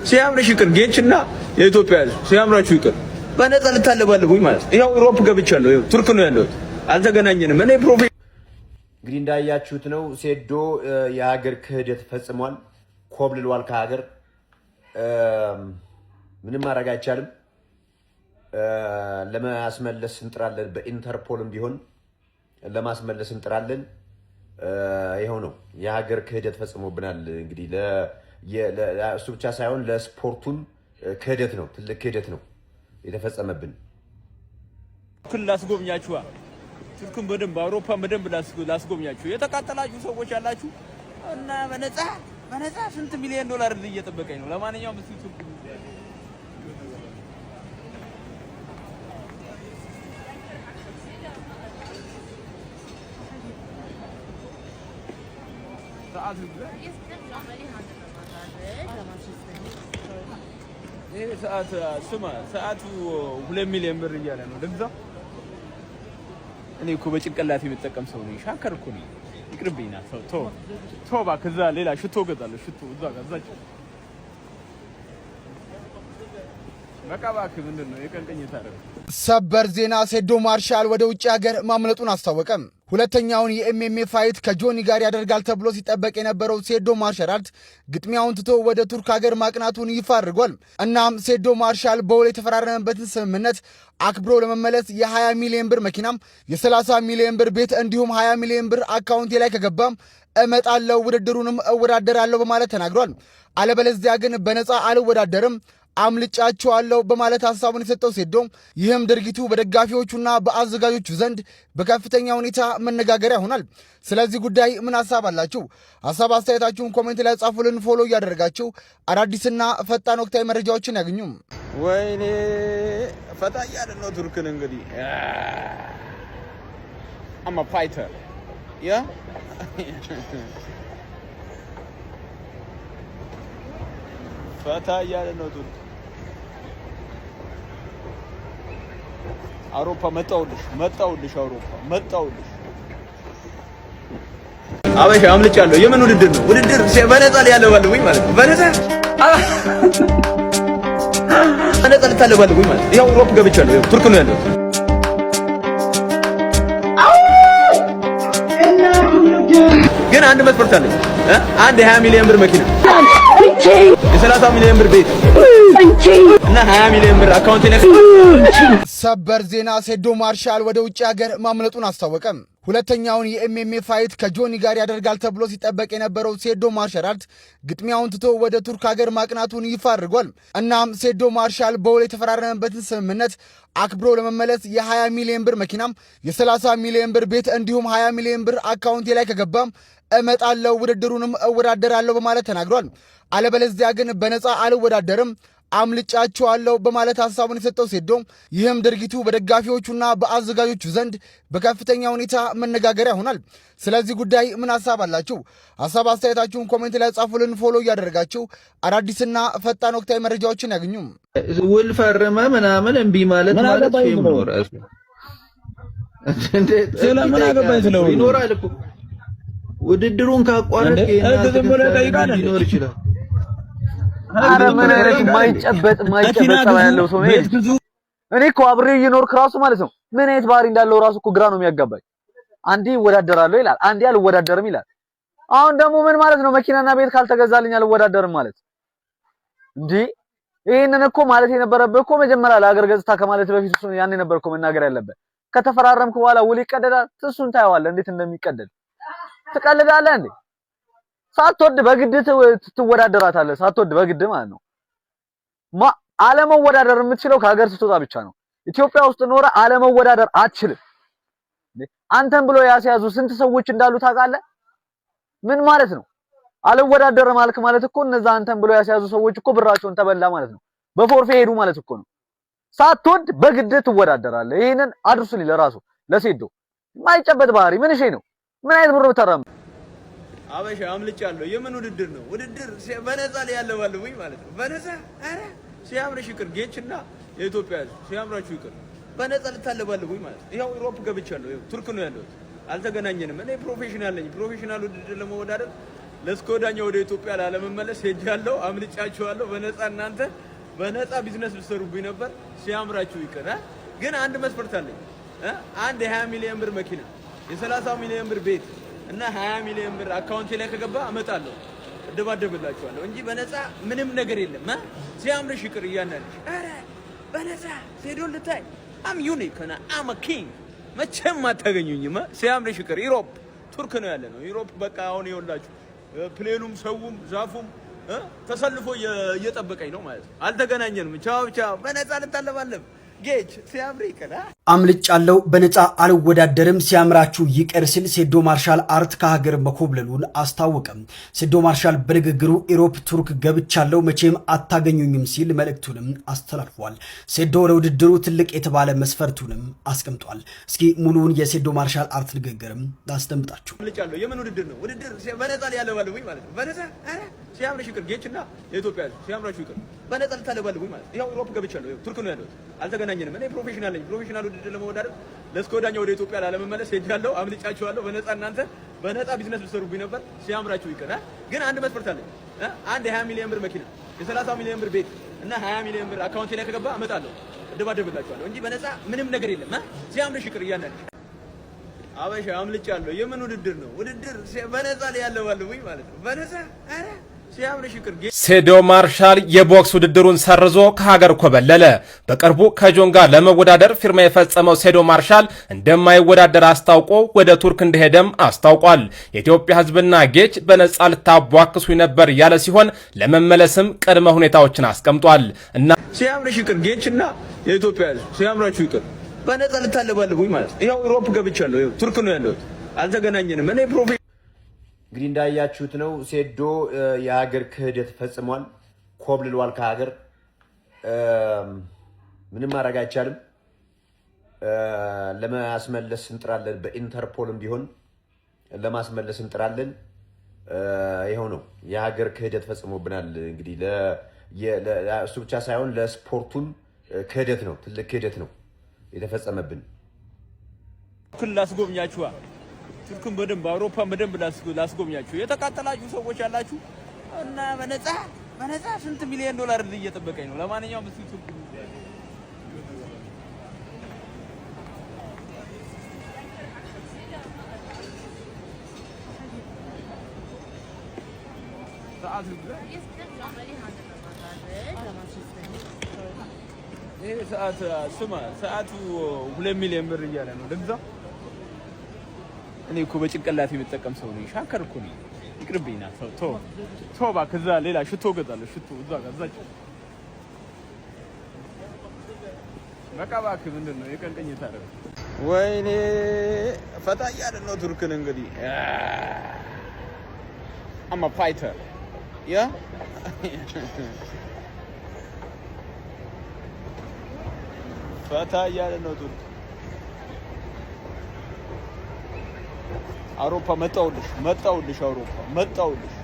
ሲያምርሽ ይቅር ጌችና የኢትዮጵያ ሲያምራችሁ ይቅር በነፃ ልታለባልቡኝ ማለት ይሄው ዩሮፕ ገብቻለሁ ይሄው ቱርክ ነው ያለሁት አልተገናኘንም እኔ ፕሮፌ እንግዲህ እንዳያችሁት ነው ሴዶ የሀገር ክህደት ፈጽሟል ኮብልሏል ከሀገር ምንም ማድረግ አይቻልም ለማስመለስ እንጥራለን በኢንተርፖልም ቢሆን ለማስመለስ እንጥራለን ይሄው ነው የሀገር ክህደት ፈጽሞብናል እንግዲህ ለእሱ ብቻ ሳይሆን ለስፖርቱን ክህደት ነው ትልቅ ክህደት ነው የተፈጸመብን ክላስ ጎብኛችኋ ቱርክን በደንብ አውሮፓን በደንብ ላስጎብኛችሁ የተቃጠላችሁ ሰዎች ያላችሁ እና በነፃ ስንት ሚሊዮን ዶላር እየጠበቀኝ ነው ለማንኛውም እስቲ ቱርክ ሰዓቱ 2 ሚሊዮን ብር እያለ ነው ልግዛ እኔ እኮ በጭንቅላቴ የምጠቀም ሰው ነኝ ሻከር እኮ ነኝ ይቅርብኝና ተው እባክህ እዛ ሌላ ሽቶ እገዛለሁ ሽቶ እዛ ጋር እዛች በቃ እባክህ ምንድን ነው የቀን ቅኝት አይደል ሰበር ዜና ሴዶ ማርሻል ወደ ውጭ ሀገር ማምለጡን አስታወቀ ሁለተኛውን የኤምኤምኤ ፋይት ከጆኒ ጋር ያደርጋል ተብሎ ሲጠበቅ የነበረው ሴዶ ማርሻል ግጥሚያውን ትቶ ወደ ቱርክ ሀገር ማቅናቱን ይፋ አድርጓል እናም ሴዶ ማርሻል በውል የተፈራረመበትን ስምምነት አክብሮ ለመመለስ የ20 ሚሊዮን ብር መኪናም የ30 ሚሊዮን ብር ቤት እንዲሁም 20 ሚሊዮን ብር አካውንቴ ላይ ከገባም እመጣለሁ ውድድሩንም እወዳደራለሁ በማለት ተናግሯል አለበለዚያ ግን በነፃ አልወዳደርም አምልጫቸዋለሁ በማለት ሐሳቡን የሰጠው ሴዶ ይህም ድርጊቱ በደጋፊዎቹና በአዘጋጆቹ ዘንድ በከፍተኛ ሁኔታ መነጋገሪያ ሆኗል ስለዚህ ጉዳይ ምን ሐሳብ አላችሁ ሐሳብ አስተያየታችሁን ኮሜንት ላይ ጻፉልን ፎሎ ያደረጋችሁ አዳዲስና ፈጣን ወቅታዊ መረጃዎችን ያገኙ ወይኔ ፈታ ያለ ነው ቱርክን እንግዲህ I'm a fighter yeah ፈታ ያለ ነው ቱርክ አውሮፓ መጣውልሽ አውሮፓ መጣውልሽ አበሻ አምልጫለሁ የምን ውድድር ነው ውድድር በነፃ ላይ ያለባልኩኝ ማለት ነው በነፃ ልታለባልኩኝ ማለት ይሄው ዩሮፕ ገብቻለሁ ይሄው ቱርክ ነው ያለሁት ግን አንድ መስፈርት አለኝ አንድ 20 ሚሊዮን ብር መኪና የ30 ሚሊዮን ብር ቤት እና 20 ሚሊዮን ብር አካውንት ላይ ሰበር ዜና ሴዶ ማርሻል ወደ ውጭ ሀገር ማምለጡን አስታወቀ ሁለተኛውን የኤምኤምኤ ፋይት ከጆኒ ጋር ያደርጋል ተብሎ ሲጠበቅ የነበረው ሴዶ ማርሻል ግጥሚያውን ትቶ ወደ ቱርክ ሀገር ማቅናቱን ይፋ አድርጓል እናም ሴዶ ማርሻል በውል የተፈራረመበትን ስምምነት አክብሮ ለመመለስ የ20 ሚሊዮን ብር መኪናም የ30 ሚሊዮን ብር ቤት እንዲሁም 20 ሚሊዮን ብር አካውንቴ ላይ ከገባም እመጣለሁ ውድድሩንም እወዳደራለሁ በማለት ተናግሯል አለበለዚያ ግን በነፃ አልወዳደርም አምልጫቸዋለሁ በማለት ሐሳቡን የሰጠው ሴዶ ይህም ድርጊቱ በደጋፊዎቹና በአዘጋጆቹ ዘንድ በከፍተኛ ሁኔታ መነጋገሪያ ሆኗል ስለዚህ ጉዳይ ምን ሐሳብ አላችሁ ሐሳብ አስተያየታችሁን ኮሜንት ላይ ጻፉልን ፎሎ ያደረጋችሁ አዳዲስና ፈጣን ወቅታዊ መረጃዎችን ያገኙ ውል ፈረመ ምናምን እምቢ ማለት ፌምኖራስ ስለምን አገባኝ ስለው ይኖራል እኮ ውድድሩን ካቋረጠ ይኖር ይችላል አረመነ ማይጨበጥ ያለው ሰው ነው እኔ እኮ አብሬ እየኖርክ ራሱ ማለት ነው ምን አይነት ባህሪ እንዳለው ራሱ እኮ ግራ ነው የሚያጋባኝ አንዴ ወዳደራለሁ ይላል አንዴ አልወዳደርም ይላል አሁን ደግሞ ምን ማለት ነው መኪናና ቤት ካልተገዛልኝ አልወዳደርም ማለት እንዴ ይሄንን እኮ ማለት የነበረብህ እኮ መጀመሪያ ለሀገር ገጽታ ከማለት በፊት እሱ ያኔ ነበር እኮ መናገር ያለበት ከተፈራረምክ በኋላ ውል ይቀደዳል እሱን ታየዋለህ እንዴት እንደሚቀደድ ትቀልዳለህ እንዴ ሳትወድ በግድ ትወዳደራታለህ ሳትወድ በግድ ማለት ነው አለመወዳደር የምትችለው ከሀገር ስትወጣ ብቻ ነው ኢትዮጵያ ውስጥ ኖረ አለመወዳደር አትችልም አንተን ብሎ ያስያዙ ስንት ሰዎች እንዳሉ ታውቃለህ ምን ማለት ነው አልወዳደር ማለት እኮ እነዛ አንተን ብሎ ያስያዙ ሰዎች እኮ ብራቸውን ተበላ ማለት ነው በፎርፌ ሄዱ ማለት እኮ ነው ሳትወድ በግድ ትወዳደራለህ ይሄንን አድርሱልኝ ለራሱ ለሴዶ ማይጨበጥ ባህሪ ምን እሺ ነው ምን አይነት ብር ተራም አበሻ አምልጫለሁ የምን ውድድር ነው ውድድር በነፃ ላይ ያለባልኩኝ ማለት ነው በነፃ አረ ሲያምርሽ ይቅር ጌችና የኢትዮጵያ ሲያምራችሁ ይቅር በነፃ ልታለባልኩኝ ማለት ይሄው ዩሮፕ ገብቻለሁ ይሄው ቱርክ ነው ያለሁት አልተገናኘንም እኔ ፕሮፌሽናል ነኝ ፕሮፌሽናል ውድድር ለመወዳደር ለስኮዳኛው ወደ ኢትዮጵያ ላለመመለስ ሄጃለሁ። አምልጫችኋለሁ። በነፃ እናንተ በነፃ ቢዝነስ ልትሰሩብኝ ነበር። ሲያምራችሁ ይቀር። ግን አንድ መስፈርት አለኝ። አንድ የ20 ሚሊዮን ብር መኪና፣ የ30 ሚሊዮን ብር ቤት እና 20 ሚሊዮን ብር አካውንቴ ላይ ከገባ አመጣለሁ፣ እደባደብላችኋለሁ እንጂ በነፃ ምንም ነገር የለም። ሲያምርሽ ይቅር እያናለሽ። ኧረ በነፃ ሴዶን ልታይ አም ዩኒክ እና አም ኪንግ መቼም አታገኙኝም። ሲያምርሽ ይቅር። ዩሮፕ ቱርክ ነው ያለ ነው። ዩሮፕ በቃ አሁን ይኸውላችሁ ፕሌኑም ሰውም ዛፉም ተሰልፎ እየጠበቀኝ ነው ማለት ነው። አልተገናኘንም። ቻው ቻው። በነፃ ልታለባለም ጌች ሲያምር ይቀር። አምልጫለሁ፣ በነፃ አልወዳደርም፣ ሲያምራችሁ ይቀር ሲል ሴዶ ማርሻል አርት ከሀገር መኮብለሉን አስታወቀም። ሴዶ ማርሻል በንግግሩ ኢሮፕ ቱርክ ገብቻለሁ፣ መቼም አታገኙኝም ሲል መልእክቱንም አስተላልፏል። ሴዶ ለውድድሩ ትልቅ የተባለ መስፈርቱንም አስቀምጧል። እስኪ ሙሉውን የሴዶ ማርሻል አርት ንግግርም ላስደምጣችሁ። አምልጫለሁ። የምን ውድድር ነው? ውድድር በነፃ ሊያለባልቡኝ ማለት ነው። በነፃ ኧረ ሲያምርሽ ይቅር። ጌችና የኢትዮጵያ ሲያምራችሁ ይቅር። በነፃ ልታለባልቡኝ ማለት ይኸው ኢሮፕ ገብቻለሁ። ቱርክ ነው ያለሁት። አልተገናኘንም። እኔ ፕሮፌሽናል ነኝ። ፕሮፌሽናል ውድድር ለመወዳደር ለስኮዳኛው ወደ ኢትዮጵያ ላለመመለስ ሄጃለሁ። አምልጫችኋለሁ። በነፃ እናንተ በነፃ ቢዝነስ ልትሰሩብኝ ነበር። ሲያምራችሁ ይቀር። ግን አንድ መስፈርት አለኝ። አንድ የ20 ሚሊዮን ብር መኪና፣ የ30 ሚሊዮን ብር ቤት እና 20 ሚሊዮን ብር አካውንቴ ላይ ከገባ አመጣለሁ፣ እደባደብላችኋለሁ እንጂ በነፃ ምንም ነገር የለም። ሲያምርሽ ይቅር እያናለሽ። አበሻ አምልጫለሁ። የምን ውድድር ነው? ውድድር በነፃ ሊያለባልቡኝ ማለት ነው። በነፃ ኧረ ሴዶ ማርሻል የቦክስ ውድድሩን ሰርዞ ከሀገር ኮበለለ። በቅርቡ ከጆን ጋር ለመወዳደር ፊርማ የፈጸመው ሴዶ ማርሻል እንደማይወዳደር አስታውቆ ወደ ቱርክ እንደሄደም አስታውቋል። የኢትዮጵያ ሕዝብና ጌች በነፃ ልታቧክሱ ነበር ያለ ሲሆን ለመመለስም ቅድመ ሁኔታዎችን አስቀምጧል። እና ሲያምርሽ ይቅር ጌችና የኢትዮጵያ ሕዝብ ሲያምራችሁ ይቅር። በነፃ ልታለባልቡኝ ማለት ነው። ይኸው ዩሮፕ ገብቻለሁ። ይኸው ቱርክ ነው ያለሁት። አልተገናኘንም። እኔ እንግዲህ እንዳያችሁት ነው። ሴዶ የሀገር ክህደት ፈጽሟል፣ ኮብልሏል ከሀገር። ምንም ማድረግ አይቻልም። ለማስመለስ እንጥራለን፣ በኢንተርፖልም ቢሆን ለማስመለስ እንጥራለን። ይኸው ነው። የሀገር ክህደት ፈጽሞብናል። እንግዲህ እሱ ብቻ ሳይሆን ለስፖርቱም ክህደት ነው፣ ትልቅ ክህደት ነው የተፈጸመብን። ክልል አስጎብኛችኋ ቱርክን በደንብ አውሮፓን በደንብ ላስጎብኛችሁ የተቃጠላችሁ ሰዎች ያላችሁ እና በነፃ ስንት ሚሊዮን ዶላር እየጠበቀኝ ነው። ለማንኛውም እስኪ ቱርክ ሰዓቱ 2 ሚሊዮን ብር እያለ ነው። ልግዛ እኔ እኮ በጭንቅላቴ የምጠቀም ሰው ነኝ። ሻከር እኮ ነኝ። ይቅርብኝ ና ተው እባክህ። እዛ ሌላ ሽቶ እገዛለሁ። ሽቶ እዛ ጋር እዛች በቃ እባክህ። ምንድን ነው የቀን ቅኝት አደረገ? ወይኔ ፈታ እያልን ነው ቱርክን። እንግዲህ አማ ፋይተር ያ ፈታ እያልን ነው ቱርክ። አውሮፓ መጣውልሽ አውሮፓ መጣውልሽ።